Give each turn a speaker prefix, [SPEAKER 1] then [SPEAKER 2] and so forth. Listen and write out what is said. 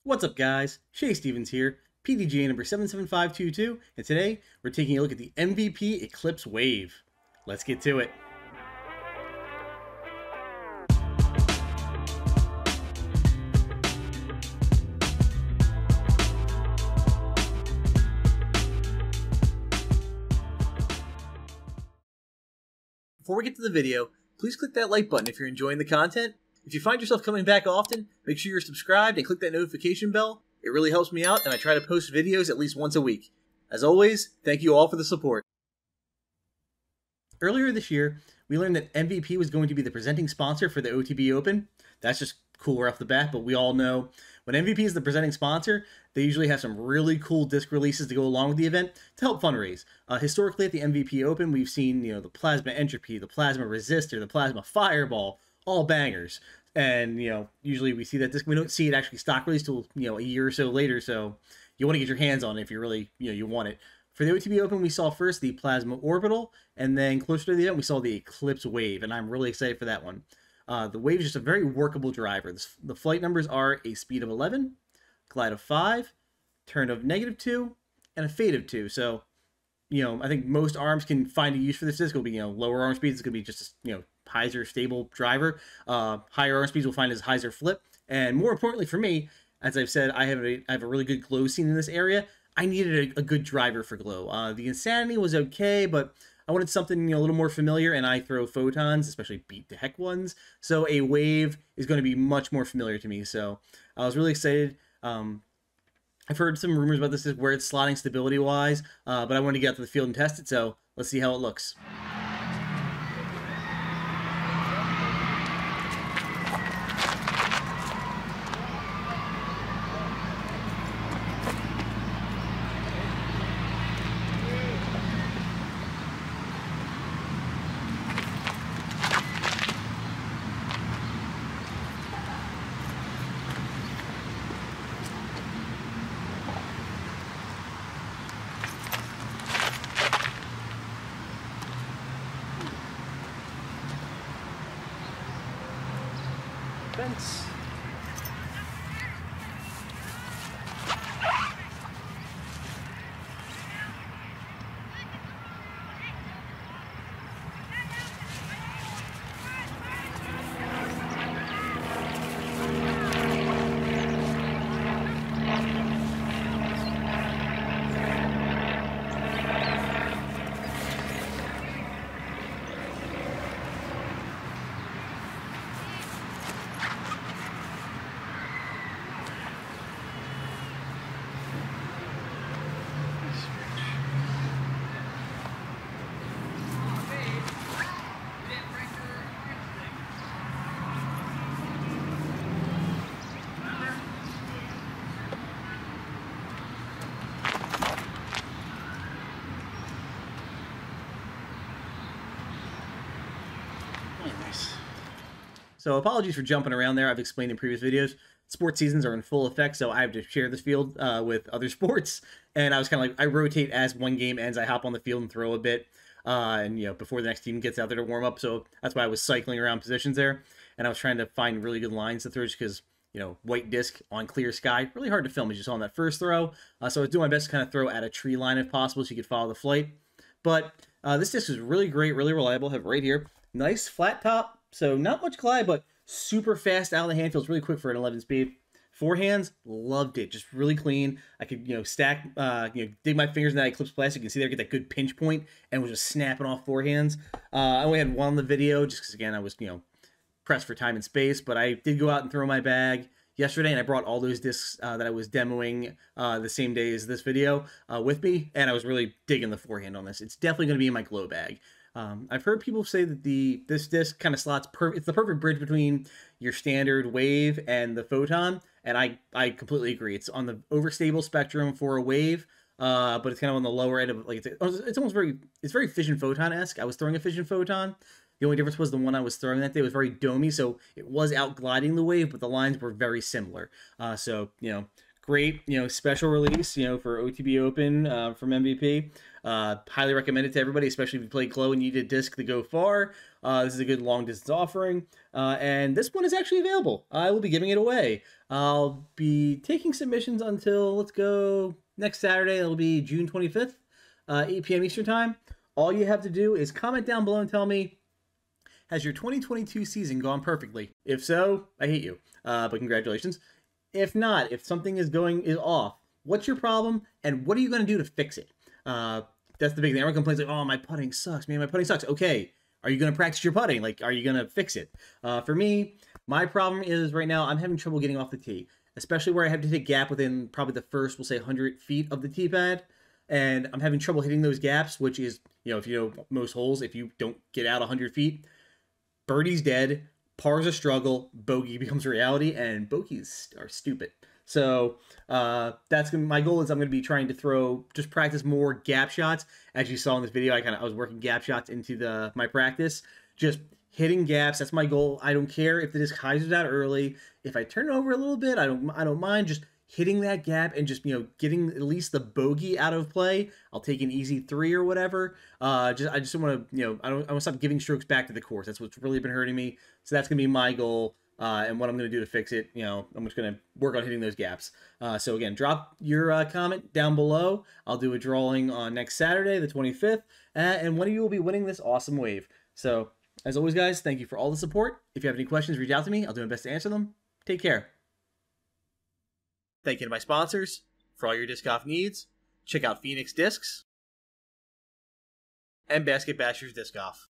[SPEAKER 1] What's up, guys? Shay Stevens here, PDGA number 77522, and today we're taking a look at the MVP Eclipse Wave. Let's get to it. Before we get to the video, please click that like button if you're enjoying the content. If you find yourself coming back often, make sure you're subscribed and click that notification bell. It really helps me out, and I try to post videos at least once a week. As always, thank you all for the support. Earlier this year, we learned that MVP was going to be the presenting sponsor for the OTB Open. That's just cool right off the bat, but we all know when MVP is the presenting sponsor, they usually have some really cool disc releases to go along with the event to help fundraise. Historically, at the MVP Open, we've seen the Plasma Entropy, the Plasma Resistor, the Plasma Fireball, all bangers. And usually we see that disc. We don't see it actually stock released till a year or so later. So you want to get your hands on it if you really you want it. For the OTB Open, we saw first the Plasma Orbital, and then closer to the event, we saw the Eclipse Wave, and I'm really excited for that one. The Wave is just a very workable driver. The flight numbers are a speed of 11, glide of 5, turn of -2, and a fade of 2. So, I think most arms can find a use for this disc. It'll be, lower arm speeds. It's going to be just, Hyzer stable driver. Higher arm speeds will find as Hyzerflip. And more importantly for me, as I've said, I have a really good glow scene in this area. I needed a good driver for glow. The Insanity was okay, but I wanted something a little more familiar, and I throw photons, especially beat the heck ones. So a Wave is going to be much more familiar to me. So I was really excited. I've heard some rumors about this, where it's slotting stability-wise, but I wanted to get out to the field and test it, so let's see how it looks. Fence. So apologies for jumping around there. I've explained in previous videos. Sports seasons are in full effect, so I have to share this field with other sports. And I was kind of like, I rotate as one game ends. I hop on the field and throw a bit, before the next team gets out there to warm up. So that's why I was cycling around positions there. And I was trying to find really good lines to throw, just because, white disc on clear sky, really hard to film, as you saw on that first throw. So I was doing my best to kind of throw at a tree line if possible, so you could follow the flight. But this disc is really great, really reliable. I have it right here. Nice flat top. So not much glide, but super fast out of the hand. Feels really quick for an 11 speed. Forehands, loved it. Just really clean. I could, stack, dig my fingers in that Eclipse plastic. You can see there, get that good pinch point, and was just snapping off forehands. I only had one on the video, just because, again, I was, pressed for time and space. But I did go out and throw my bag yesterday, and I brought all those discs that I was demoing the same day as this video with me, and I was really digging the forehand on this. It's definitely going to be in my glow bag. I've heard people say that this disc kind of slots it's the perfect bridge between your standard Wave and the Photon, and I completely agree. It's on the overstable spectrum for a Wave, but it's kind of on the lower end of, like, it's almost very Fission Photon-esque. I was throwing a Fission Photon. The only difference was the one I was throwing that day was very domey, so it was out gliding the Wave, but the lines were very similar. So great, special release, for OTB Open from MVP. Highly recommend it to everybody, especially if you play glow and you need a disc to go far. This is a good long distance offering, and this one is actually available. I will be giving it away. I'll be taking submissions until, let's go, next Saturday. It'll be June 25th, 8 p.m. Eastern Time. All you have to do is comment down below and tell me, has your 2022 season gone perfectly? If so, I hate you, but congratulations. If not, if something is off, what's your problem, and what are you going to do to fix it? That's the big thing. Everyone complains like, oh, my putting sucks, man, my putting sucks. Okay, are you going to practice your putting? Like, are you going to fix it? For me, my problem is right now I'm having trouble getting off the tee, especially where I have to take gap within probably the first, we'll say, 100 feet of the tee pad. And I'm having trouble hitting those gaps, which is, if you know most holes, if you don't get out 100 feet, birdie's dead, par's a struggle, bogey becomes a reality, and bogeys are stupid. So that's gonna, my goal is I'm going to be trying to just practice more gap shots. As you saw in this video, I was working gap shots into my practice, just hitting gaps. That's my goal. I don't care if the disc hyzers out early. If I turn it over a little bit, I don't mind. Just hitting that gap and just getting at least the bogey out of play. I'll take an easy 3 or whatever. I just want to I want to stop giving strokes back to the course. That's what's really been hurting me. So that's gonna be my goal. And what I'm going to do to fix it, I'm just going to work on hitting those gaps. So again, drop your comment down below. I'll do a drawing on next Saturday, the 25th, and one of you will be winning this awesome wave. So as always, guys, thank you for all the support. If you have any questions, reach out to me. I'll do my best to answer them. Take care. Thank you to my sponsors for all your disc golf needs. Check out Phoenix Discs and Basket Bashers Disc Golf.